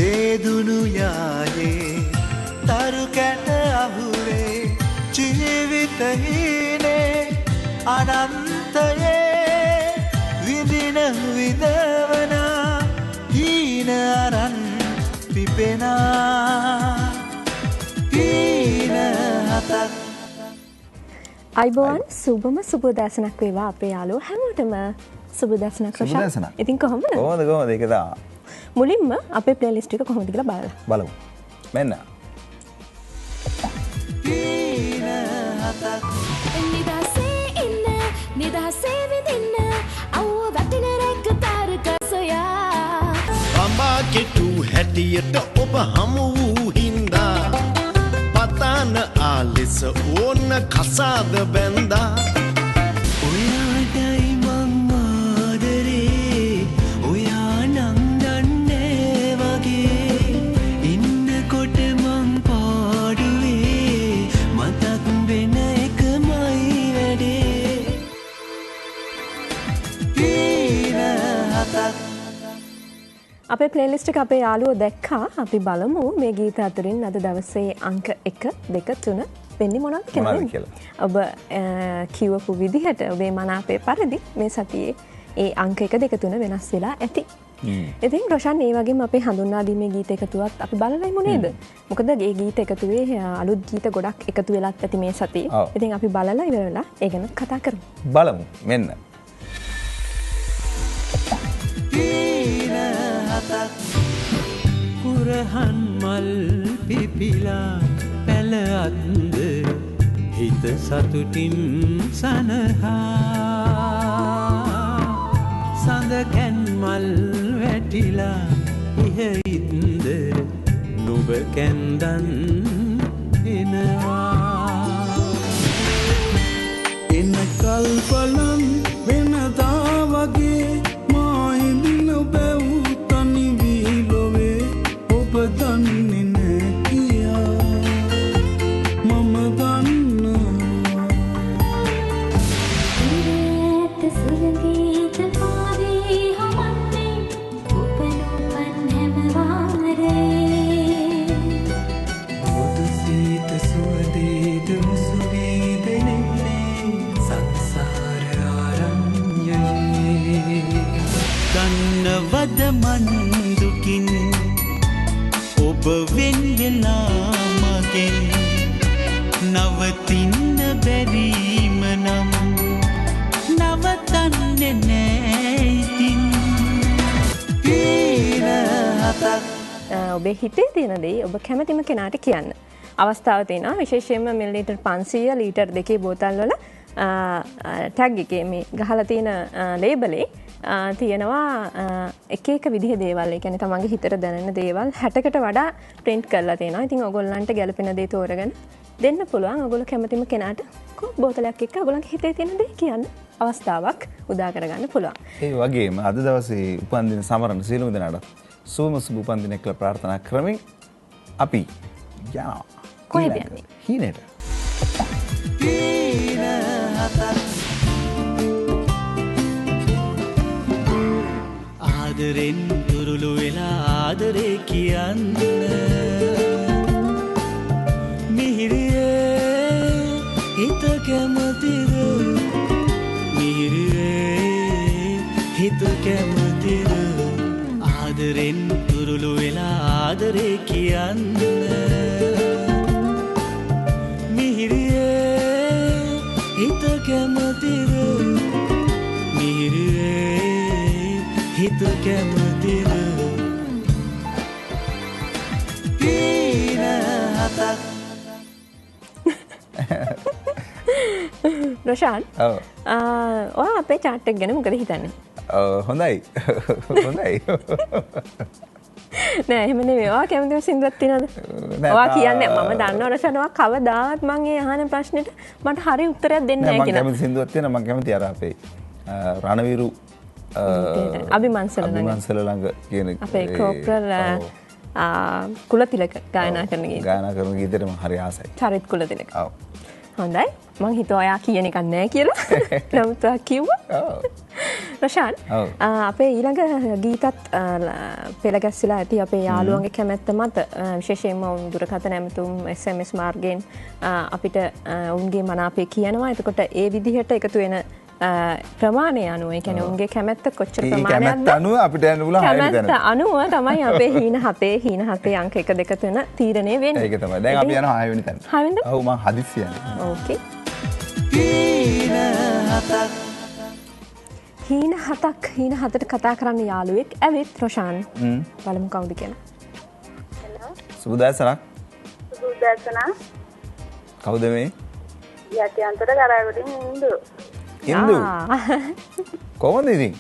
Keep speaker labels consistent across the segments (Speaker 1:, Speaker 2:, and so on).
Speaker 1: වේදුණු යායේ තරු කැට අහුවේ ජීවිතහීනේ අනන්තයේ විඳින විදවන හීන අරන් පිපෙනා හීන හතක්.
Speaker 2: අයිබෝන් සුබම සුබෝදෑසනක් වේවා අපේ යාළුවෝ හැමෝටම සුබෝදෑසනක් රෂා. ඉතින් කොහොමද
Speaker 3: ඒක දා
Speaker 2: මුලින්ම අපේ ප්ලේලිස්ට් එක කොහොමද කියලා
Speaker 3: බලමු. මෙන්න.
Speaker 4: නිදහසේ විඳින්න අවුව වැටෙන රැග් තාරක සොයා
Speaker 5: අම්මා කෙටු හැටියට ඔබ හමු වූ හින්දා පතාන ආලෙස ඕන කසාද බැන්දා
Speaker 1: ඔයාටයි මං ආදරේ ඔයා නම් දන්නේ වගේ ඉන්නකොට මං පාඩුවේ මතක් වෙන එකමයි වැඩේ හීන හතක්.
Speaker 2: අපේ ප්ලේලිස්ට් එක අපේ යාළුවෝ දැක්කා. අපි බලමු මේ ගීත අතරින් අද දවසේ අංක 1 2 3 වෙන්නේ මොනවද කියලා. ඔබ කියවපු විදිහට ඔබේ මනාපේ පරිදි මේ සතියේ ඒ අංක 1 2 3 වෙනස් වෙලා ඇති. ඉතින් රොෂන් ඒ වගේම අපේ හඳුන්වා දීමේ ගීත එකතුවක් අපි බලලයිමු නේද? මොකද මේ ගීත එකතුවේ අලුත් ගීත ගොඩක් එකතු වෙලාත් ඇති මේ සතියේ. ඉතින් අපි බලලා ඉවර වෙලා ඒ ගැන කතා කරමු.
Speaker 3: බලමු. මෙන්න.
Speaker 1: කුරහන් මල් පිපිලා පැල අත්ද හිත සතුටින් සනහා සඳ කැන් මල් වැටිලා ඉහයිත්ද නුඹ කැන්දන් එනවා එන කල්පලන් වෙනදා වගේ මාහිදින බැව් තනි වීලොවේ ඔබ දන්නේ නෑ කියා මම දන්නවා
Speaker 4: ඒත් සුළඟීත පාවේ හමන්නේ උපනුපන් හැම වාරේ
Speaker 1: ඔබ සීත සුවදේට මුසුවී දෙනෙන්නේ සංසාර ආරම්භයේ ගන්නවද මන් දුකින් ඔබ වෙන් වෙලා මගෙන් නවතින්න බැරිම නම් නවතන්නේ නෑ ඉතින් හීන හතක්.
Speaker 2: ඔබේ හිතේ තියෙන දේ ඔබ කැමතිම කෙනාට කියන්න. අවස්ථාව තියෙනවා විශේෂයෙන්ම මිලිලීටර් 500 ලීටර් 2 බෝතල් වල ටැග් එකේ මේ ගහලා තියෙන ලේබලේ තියෙනවා එක එක විදිහ දේවල්. ඒ කියන්නේ තමන්ගේ හිතට දැනෙන දේවල් 60කට වඩා print කරලා තියෙනවා. ඉතින් ඔයගොල්ලන්ට ගැළපෙන දේ තෝරගෙන දෙන්න පුළුවන්. ඔයගොල්ලෝ කැමතිම කෙනාට බෝතලයක් එක්ක ඔයගොල්ලන්ගේ හිතේ තියෙන දේ කියන්න අවස්ථාවක් උදා කරගන්න පුළුවන්.
Speaker 3: ඒ වගේම අද දවසේ උපන්දින සමරන සියලුම දෙනාට සුබ උපන්දිනයක් කියලා ප්‍රාර්ථනා කරමින් අපි යනවා.
Speaker 2: කොහෙද යන්නේ?
Speaker 3: හීනෙට.
Speaker 1: හීන හතක්. ආදරෙන් දුරුළු වෙලා ආදරේ කියන්න මිහිරියේ හිත කැමතිද මිහිරියේ හිත කැමතිද ආදරෙන් දුරුළු වෙලා ආදරේ කියන්න මිහිරියේ හිත කැමතිද මිහිරියේ හිත කැමතිද හීන හතක්.
Speaker 2: රොෂාන් ඔයා අපේ චාට් එක ගැන මොකද හිතන්නේ?
Speaker 3: හොඳයි. හොඳයි.
Speaker 2: නෑ එහෙම නෙමෙයි. ඔයා කැමතිම සින්දුවක් තියෙනවද? ඔයා කියන්නේ මම දන්නවා රොෂාන් ඔයා කවදාවත් මම ඒ අහන ප්‍රශ්නෙට මට හරි උත්තරයක් දෙන්නේ නැහැ කියලා.
Speaker 3: මම කැමති සින්දුවක් තියෙනවා. මම කැමති අර අපේ රණවිරු
Speaker 2: අභිමන්සල
Speaker 3: ළඟ කියන
Speaker 2: අපේ කෝප්‍රල් කුලතිලක ගායනා කරන
Speaker 3: ගීතයට මම හරි ආසයි.
Speaker 2: චරිත් කුලතිලක.
Speaker 3: ඔව්.
Speaker 2: හොඳයි. මං හිතුවා ඔයා කියන එකක් නැහැ කියලා. නමුත් ඔයා කිව්වා.
Speaker 3: ඔව්.
Speaker 2: රොෂාන් අපේ ඊළඟ ගීතත් පෙළ ගැස්සිලා ඇති අපේ යාළුවන්ගේ කැමැත්ත මත විශේෂයෙන්ම ඔවුන් දුරකථන ඇමතුම් SMS මාර්ගයෙන් අපිට ඔවුන්ගේ මනාපය කියනවා. එතකොට ඒ විදිහට එකතු වෙන ප්‍රමාණය අනුව ඒ කියන්නේ ඔවුන්ගේ කැමැත්ත කොච්චර ප්‍රමාණයක්ද
Speaker 3: අනුව අපිට යන්න පුළුවන් 6 වෙනි තැන.
Speaker 2: කැමැත්ත අනුව තමයි අපේ හීන හතේ අංක 1 2 3 තීරණය වෙන්නේ.
Speaker 3: ඒක තමයි. දැන් අපි යනවා 6 වෙනි තැන.
Speaker 2: 6 වෙනිද?
Speaker 3: ඔව් මම හදිස්සි යන්නේ.
Speaker 2: ඕකේ. හීන හතට කතා කරන්න යාළුවෙක් ඇවිත් රොෂාන්. බලමු කවුද කියලා.
Speaker 6: හෙලෝ.
Speaker 3: සුබදෑසනක්.
Speaker 6: සුබදෑසන.
Speaker 3: කවුද මේ?
Speaker 6: යටි අන්තර කරාගොඩින් ඉඳු.
Speaker 3: ඉන්දු. කොහොමද ඉතින්?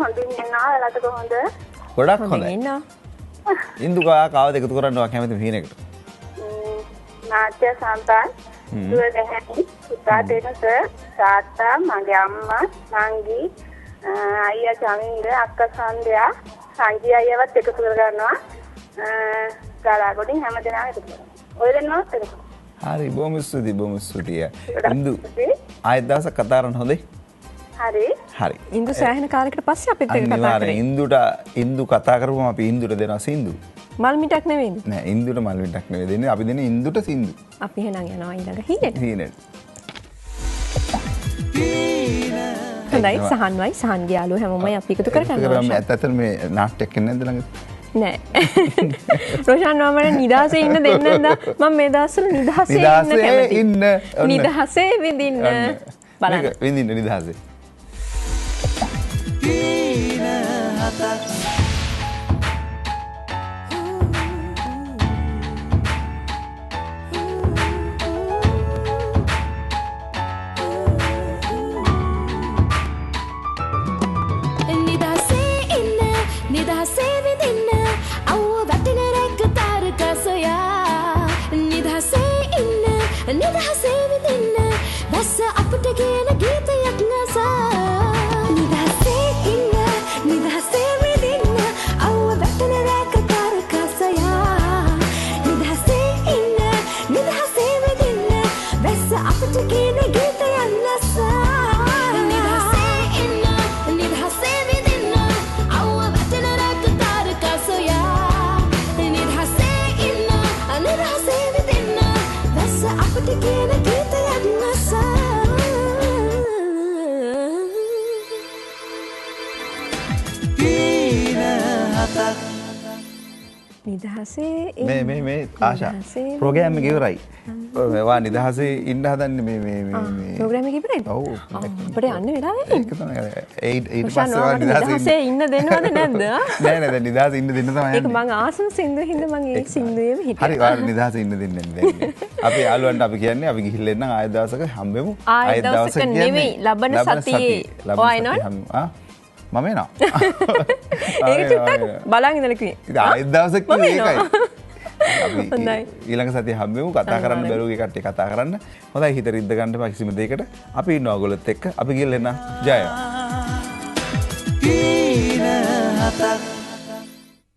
Speaker 6: හොඳින් ඉන්නවා. එලට කොහොමද?
Speaker 3: ගොඩක් හොඳයි.
Speaker 2: ඉන්නවා.
Speaker 3: ඉන්දු කාවද එකතු කරන්න කැමති හීනෙකට?
Speaker 6: නාට්‍ය සම්පන්. දුව ගැහැණි පුතා දෙනස තාත්තා මගේ අම්මා නංගි අයියා චමින්ද අක්කා සන්ධ්‍යා සංජී අයියාවත් එකතු කරගන්නවා. කරාගොඩින් හැමදෙනාම එකතු කරනවා. ඔය දෙන්නවත් එකතු.
Speaker 3: හරි බොහොම ස්තුතියි. ඉන්දු ආයෙත් දවසක් කතා කරන්න හොඳේ.
Speaker 6: හරි.
Speaker 2: ඉන්දු සෑහෙන කාලයකට පස්සේ අපිත් එක්ක කතා කරේ.
Speaker 3: ඉන්දු කතා කරපුවම අපි ඉන්දුට දෙනවා සින්දු.
Speaker 2: මල් මිටක් නෙවෙයිද?
Speaker 3: නෑ ඉන්දුට මල් මිටක් නෙවෙයි දෙන්නේ. අපි දෙන්නේ ඉන්දුට සින්දු.
Speaker 2: අපි එහෙනම් යනවා ඊළඟ හීනෙට. හොඳයි සහන්වයි සහන්ගේ යාළුවෝ හැමෝමයි අපි එකතු කරගන්නවා.
Speaker 3: ඇත්තටම මේ නාට්‍යයක් එන්නේ නැද්ද ළඟ?
Speaker 2: නෑ. රොෂාන් මම නිදහසේ ඉන්න දෙන්නද? මම මේ දවස්වල නිදහසේ ඉන්න කැමතියි. නිදහසේ විඳින්න. බලන්න.
Speaker 3: විඳින්න නිදහසේ.
Speaker 4: නිදහසේ විඳින්න බැස්ස අපට කියන ගීතයක් නසා නිදහසේ ඉන්න නිදහසේ විඳින්න අවුව වැටෙන රැක තරකසයා නිදහසේ ඉන්න නිදහසේ විඳින්න බැස්ස අපට කියන ගීතයක් නසා නිදහසේ ඉන්න නිදහසේ විඳින්න අවුව වැටෙන රැක තරකසයා නිදහසේ ඉන්න නිදහසේ විඳින්න බැස්ස අපට කියන ගීතයක් නසා නිදහසේ
Speaker 3: මේ ආශා ප්‍රෝග්‍රෑම් එක ඉවරයි. ඔයා නිදහසේ ඉන්න හදන්නේ මේ
Speaker 2: ප්‍රෝග්‍රෑම් එක ඉවරයිද?
Speaker 3: ඔව්.
Speaker 2: අපිට යන්න වෙලාව වෙන්නේ.
Speaker 3: ඒක තමයි. ඊට පස්සේ ඔයා
Speaker 2: නිදහසේ ඉන්න දෙනවද නැද්ද?
Speaker 3: නෑ දැන් නිදහසේ ඉන්න දෙන්න තමයි
Speaker 2: ඒක මං ආසම සින්දු හින්දා මං ඒ සින්දුවේම හිටියා.
Speaker 3: හරි ඔයා නිදහසේ ඉන්න දෙන්නේ නැහැ. අපි යාළුවන්ට අපි කියන්නේ අපි ගිහිල්ලා එන්නම් ආයෙත් දවසක හම්බෙමු.
Speaker 2: ආයෙත් දවසක නෙවෙයි ලබන සතියේ. ඔයා එනවනේ?
Speaker 3: මම එනවා.
Speaker 2: ඒක චුට්ටක් බලන් ඉඳලා කිව්වේ.
Speaker 3: ඉතින් ආයෙත් දවසක් කිව්වේ ඒකයි. අපි ඊළඟ සතියේ හම්බෙමු කතා කරන්න බැරුව ඒ කට්ටිය කතා කරන්න. හොඳයි හිත රිද්ද ගන්න එපා කිසිම දෙයකට. අපි ඉන්නවා ඔයගොල්ලොත් එක්ක. අපි ගිහලා එන්න. ජය.